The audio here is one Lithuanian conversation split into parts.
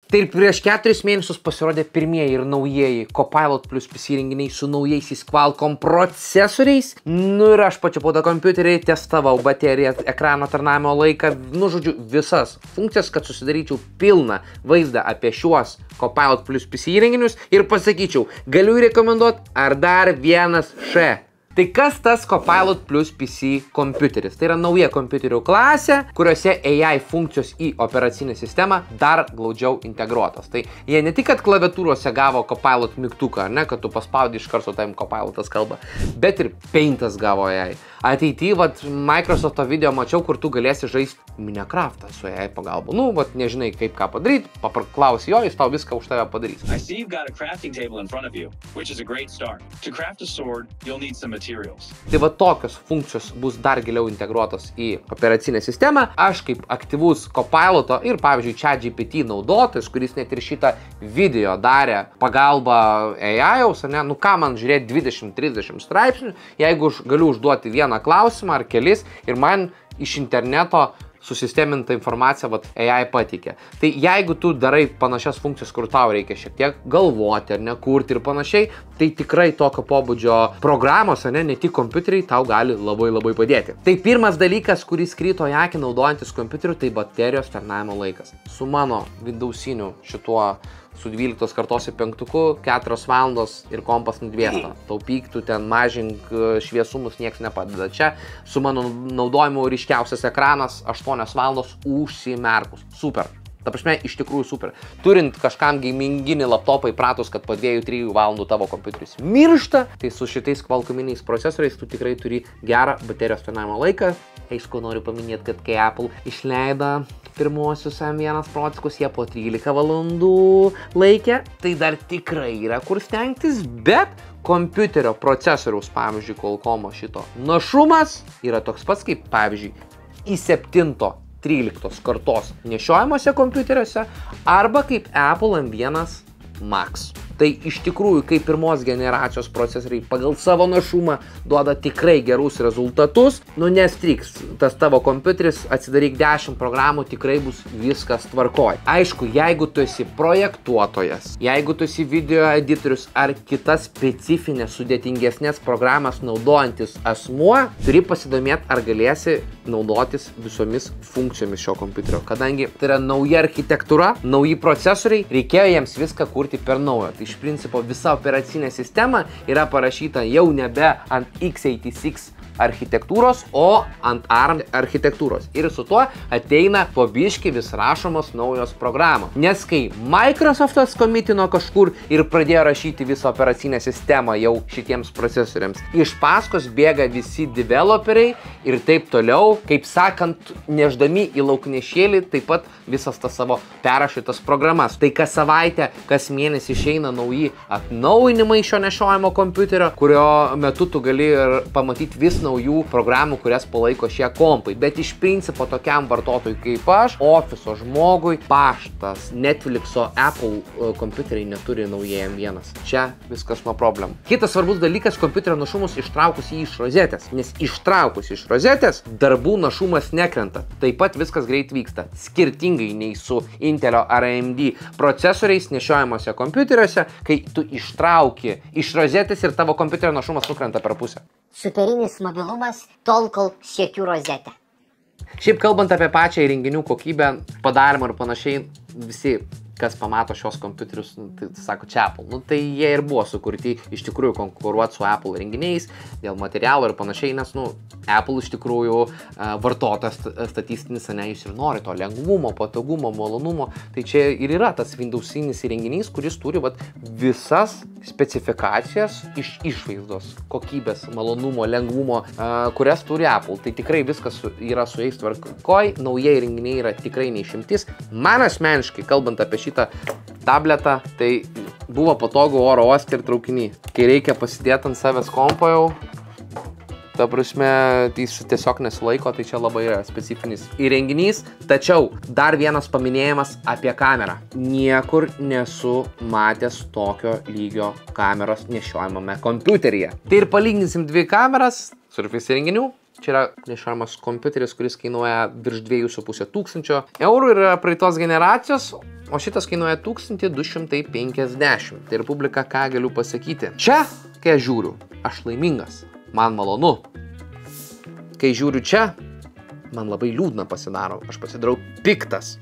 Tai ir prieš 4 mėnesius pasirodė pirmieji ir naujieji Copilot Plus PC įrenginiai su naujaisiais Qualcomm procesoriais. Nu ir aš pačiupau tą kompiuterį, testavau bateriją, ekrano tarnavimo laiką, nu žodžiu, visas funkcijas, kad susidaryčiau pilną vaizdą apie šiuos Copilot Plus PC įrenginius ir pasakyčiau, galiu rekomenduoti ar dar vienas š. Tai kas tas Copilot Plus PC kompiuteris? Tai yra nauja kompiuterių klasė, kuriuose AI funkcijos į operacinę sistemą dar glaudžiau integruotos. Tai jie ne tik, kad klaviatūrose gavo Copilot mygtuką, ne, kad tu paspaudi iš karto tam Copilotas kalba, bet ir Paintas gavo AI. Ateityje, vat, Microsofto video mačiau, kur tu galėsi žaisti Minecraftą su AI pagalba. Nu, vat, nežinai kaip ką padaryti, paklausi jo, jis tau viską už tave padarys. I see you've got a crafting table in front of you, which is a great start. To craft a sword, you'll need some materials. Tai va tokios funkcijos bus dar giliau integruotos į operacinę sistemą. Aš kaip aktyvus Copiloto ir, pavyzdžiui, ChatGPT naudotojas, kuris net ir šitą video darė pagalbą AI-aus, ne, nu ką man žiūrėti 20-30 straipsnių, jeigu galiu užduoti vieną klausimą ar kelis ir man iš interneto susistemintą informaciją vat, AI pateikė. Tai jeigu tu darai panašias funkcijas, kur tau reikia šiek tiek galvoti ar nekurti ir panašiai, tai tikrai tokio pobūdžio programos, ne tik kompiuteriai, tau gali labai padėti. Tai pirmas dalykas, kuris krito į akį naudojantis kompiuteriu, tai baterijos tarnavimo laikas. Su mano Windowsiniu šituo su 12 kartos į 5-uku 4 valandos ir kompas nudvėsta. Taupyk, tu ten mažink šviesumus, nieks nepadeda. Čia su mano naudojimu ryškiausias ekranas 8 valandos užsimerkus. Super. Ta prasme, iš tikrųjų super. Turint kažkam gaminginį laptopą įpratus, kad po 2-3 valandų tavo kompiuteris miršta, tai su šitais Qualcomminiais procesoriais tu tikrai turi gerą baterijos tarnavimo laiką. Aišku, noriu paminėti, kad kai Apple išleido pirmosius M1 procesus, jie po 13 valandų laikė, tai dar tikrai yra kur stengtis, bet kompiuterio procesoriaus, pavyzdžiui, Qualcomm šito našumas yra toks pats kaip, pavyzdžiui, i7-13 kartos nešiojimuose kompiuteriuose arba kaip Apple M1 Max. Tai iš tikrųjų, kaip pirmos generacijos procesoriai pagal savo našumą duoda tikrai gerus rezultatus, nu nestriks, tas tavo kompiuteris, atsidaryk 10 programų, tikrai bus viskas tvarkoj. Aišku, jeigu tu esi projektuotojas, jeigu tu esi video editorius ar kitas specifinės sudėtingesnės programas naudojantis asmuo, turi pasidomėti, ar galėsi naudotis visomis funkcijomis šio kompiuterio. Kadangi tai yra nauja architektūra, nauji procesoriai, reikėjo jiems viską kurti per naują. Tai iš principo visa operacinė sistema yra parašyta jau nebe ant x86 architektūros, o ant ARM architektūros. Ir su tuo ateina po biškį vis rašomos naujos programos. Nes kai Microsoftas komitino kažkur ir pradėjo rašyti visą operacinę sistemą jau šitiems procesoriams, iš paskos bėga visi developeriai ir taip toliau, kaip sakant, neždami į lauknešėlį taip pat visas tas savo perrašytas programas. Tai kas savaitę, kas mėnesį išeina nauji atnaujinimai šio nešiojimo kompiuterio, kurio metu tu gali pamatyti vis naujų programų, kurias palaiko šie kompai. Bet iš principo tokiam vartotojui kaip aš, ofiso žmogui, paštas, Netflixo, Apple kompiuteriai neturi naujai M1. Čia viskas nuo problemų. Kitas svarbus dalykas, kompiuterio našumus ištraukus jį iš rozetės. Nes ištraukus iš rozetės, darbų našumas nekrenta. Taip pat viskas greit vyksta. Skirtingai nei su Intelio ar AMD procesoriais nešiojimuose kompiuteriuose, kai tu ištrauki iš rozetės ir tavo kompiuterio našumas nukrenta per pusę. Superinis mobilumas tol, kol siekiu rozetę. Šiaip kalbant apie pačią įrenginių kokybę, padarymą ir panašiai, visi, kas pamato šios kompiuterius, tai sako čia Apple. Nu, tai jie ir buvo sukurti iš tikrųjų konkuruoti su Apple renginiais dėl materialo ir panašiai, nes, nu, Apple iš tikrųjų vartotojas statistinis, ne, jūs ir nori to lengvumo, patogumo, malonumo. Tai čia ir yra tas Windowsinis įrenginys, kuris turi vat, visas specifikacijas iš išvaizdos, kokybės, malonumo, lengvumo, kurias turi Apple. Tai tikrai viskas yra su jais tvarkoj, naujie įrenginiai yra tikrai neišimtis. Man asmeniškai, kalbant apie šitą tabletą, tai buvo patogu oro uoste ir traukiny. Kai reikia pasidėti ant savęs kompo jau, ta prasme, jis tiesiog nesilaiko, tai čia labai yra specifinis įrenginys. Tačiau dar vienas paminėjimas apie kamerą. Niekur nesu matęs tokio lygio kameros nešiojamame kompiuteryje. Tai ir palyginsim dvi kameras, Surface įrenginių Čia yra nešiojamas kompiuteris, kuris kainuoja virš 2500 eurų ir yra praeitos generacijos, o šitas kainuoja 1250. Tai Republika, ką galiu pasakyti. Čia, kai aš žiūriu, aš laimingas, man malonu. Kai žiūriu čia, man labai liūdna pasidaro, aš pasidarau piktas.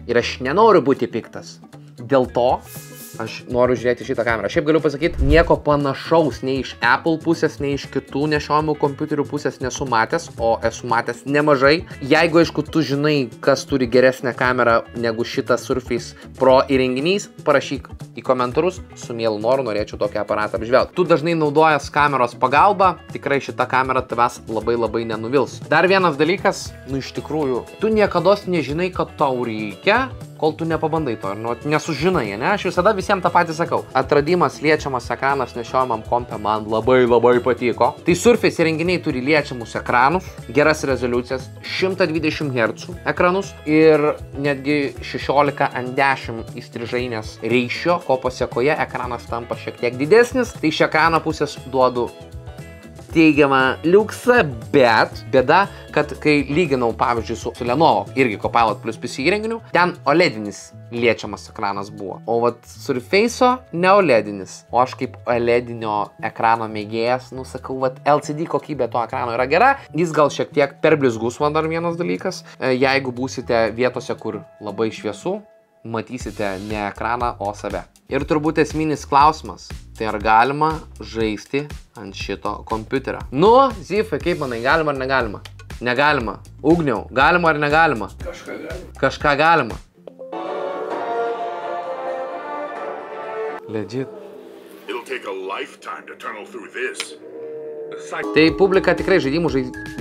Ir aš nenoriu būti piktas. Dėl to aš noriu žiūrėti šitą kamerą. Šiaip galiu pasakyti, nieko panašaus nei iš Apple pusės, nei iš kitų nešiojamų kompiuterių pusės nesu matęs, o esu matęs nemažai. Jeigu, aišku, tu žinai, kas turi geresnę kamerą negu šitas Surface Pro įrenginys, parašyk į komentarus, su mielu noru norėčiau tokį aparatą apžvelgti. Tu dažnai naudojas kameros pagalba, tikrai šita kamera tavęs labai nenuvils. Dar vienas dalykas, iš tikrųjų, tu niekados nežinai, kad tau reikia, kol tu nepabandai to ir nesužinai, ne? Aš visada visiems tą patį sakau. Atradimas liečiamas ekranas nešiojamam kompe man labai patiko. Tai Surface įrenginiai turi liečiamus ekranus, geras rezoliucijas, 120 Hz ekranus ir netgi 16:10 įstrižainės reišio, ko pasiekoje ekranas tampa šiek tiek didesnis. Tai iš ekrano pusės duodu teigiamą liuksą, bet bėda, kad kai lyginau, pavyzdžiui, su Lenovo, irgi Copilot Plus PC įrenginiu, ten OLEDinis liečiamas ekranas buvo. O vat Surface'o ne OLEDinis. O aš kaip OLEDinio ekrano mėgėjas, sakau, vat LCD kokybė to ekrano yra gera. Jis gal šiek tiek per blizgus, man dar vienas dalykas. Jeigu būsite vietose, kur labai šviesu, matysite ne ekraną, o save. Ir turbūt esminis klausimas, tai ar galima žaisti ant šito kompiuterio? Nu, Zifai, kaip manai, galima ar negalima? Negalima. Ugniau, galima ar negalima? Kažką galima. Legit. It'll take a lifetime to tunnel through this. Tai publika tikrai žaidimų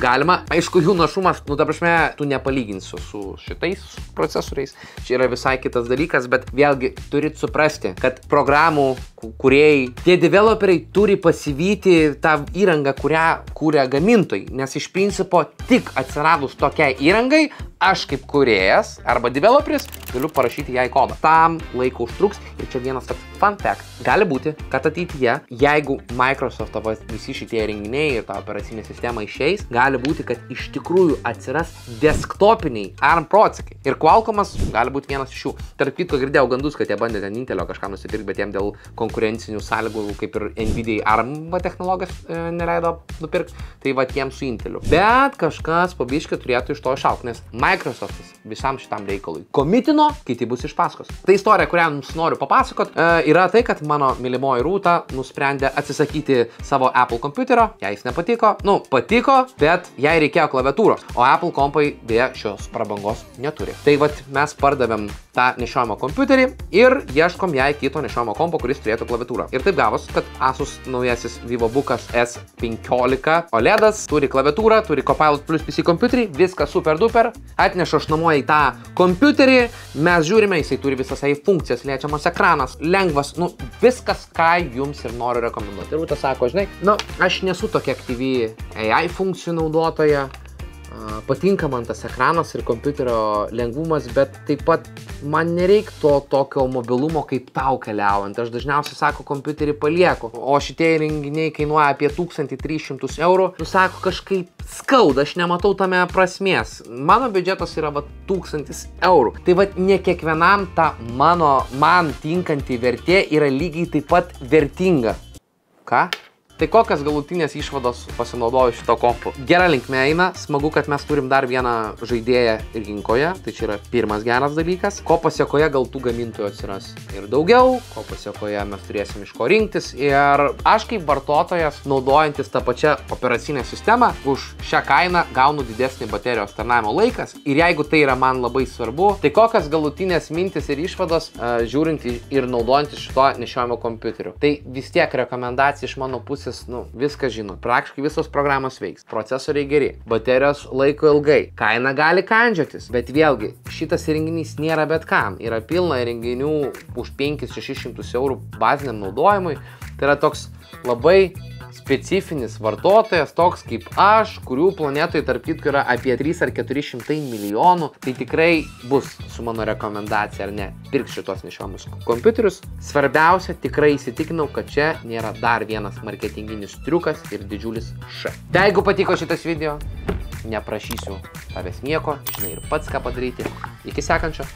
galima. Aišku, jų našumas, ta prasme, tu nepalyginsiu su šitais procesoriais. Čia yra visai kitas dalykas, bet vėlgi turit suprasti, kad programų kūrėjai, tie developeriai turi pasivyti tą įrangą, kurią kūrė gamintojai. Nes iš principo tik atsiradus tokiai įrangai, aš kaip kūrėjas arba developeris galiu parašyti jai kodą. Tam laiko užtruks ir čia vienas toks fun fact. Gali būti, kad ateityje, jeigu Microsoft visi šitie įrenginiai ir ta operacinė sistema išeis, gali būti, kad iš tikrųjų atsiras desktopiniai ARM procekai. Ir Qualcommas gali būti vienas iš jų. Tarp kitko girdėjau gandus, kad jie bandė ten Intelio kažką nusipirkti, bet jiem dėl konkurencinių sąlygų, kaip ir Nvidia ARM technologijas neleido nupirkti, tai va jiems su Inteliu. Bet kažkas po biškį turėtų iš to išaugti, nes Microsoftas visam šitam reikalui komitino, kiti bus iš paskos. Tai istorija, kurią jums noriu papasakot, yra tai, kad mano mylimoji Rūta nusprendė atsisakyti savo Apple kompiuterio. Jai jis nepatiko. Patiko, bet jai reikėjo klaviatūros. O Apple kompai beje šios prabangos neturi. Tai vat mes pardavėm tą nešiojamą kompiuterį ir ieškom jai kito nešiojamo kompo, kuris turėtų klaviatūrą. Ir taip gavos, kad Asus naujasis VivoBookas S15 OLEDas turi klaviatūrą, turi Copilot Plus PC kompiuterį, viskas super duper. Atnešu aš namo į tą kompiuterį, mes žiūrime, jisai turi visas funkcijas, liečiamas ekranas, lengvas, viskas, ką jums ir noriu rekomenduoti. Ir Rūta sako, žinai, aš nesu tokia aktyvi AI funkcijų naudotoja, patinka man tas ekranas ir kompiuterio lengvumas, bet taip pat man nereikia to tokio mobilumo kaip tau keliaujant. Aš dažniausiai, sako, kompiuterį palieku, o šitie įrenginiai kainuoja apie 1300 eurų. Sako, kažkaip skauda, aš nematau tame prasmės. Mano biudžetas yra 1000 eurų. Tai ne kiekvienam ta man tinkanti vertė yra lygiai taip pat vertinga. Ką? Tai kokias galutinės išvados pasinaudoju šito kompu? Gera linkme eina, smagu, kad mes turim dar vieną žaidėją rinkoje, tai čia yra pirmas geras dalykas. Ko pasiekoje gal tų gamintojų atsiras ir daugiau, ko pasiekoje mes turėsim iš ko rinktis. Ir aš kaip vartotojas, naudojantis tą pačią operacinę sistemą, už šią kainą gaunu didesnį baterijos tarnavimo laikas. Ir jeigu tai yra man labai svarbu, tai kokias galutinės mintis ir išvados, žiūrint ir naudojantis šito nešiojamo kompiuteriu. Tai vis tiek rekomendacija iš mano pusės, viską žinot, praktiškai visos programos veiks, procesoriai geri, baterijos laiko ilgai, kaina gali kandžiotis, bet vėlgi, šitas įrenginys nėra bet kam, yra pilna įrenginių už 500-600 eurų baziniam naudojimui, tai yra toks labai specifinis vartotojas, toks kaip aš, kurių planetoje tarp kitko yra apie 3 ar 400 milijonų, tai tikrai bus su mano rekomendacija ar ne pirks šitos nešiojamus kompiuterius. Svarbiausia, tikrai įsitikinau, kad čia nėra dar vienas marketinginis triukas ir didžiulis š. Tai jeigu patiko šitas video, neprašysiu tavęs nieko, žinai ir pats ką padaryti. Iki sekančio.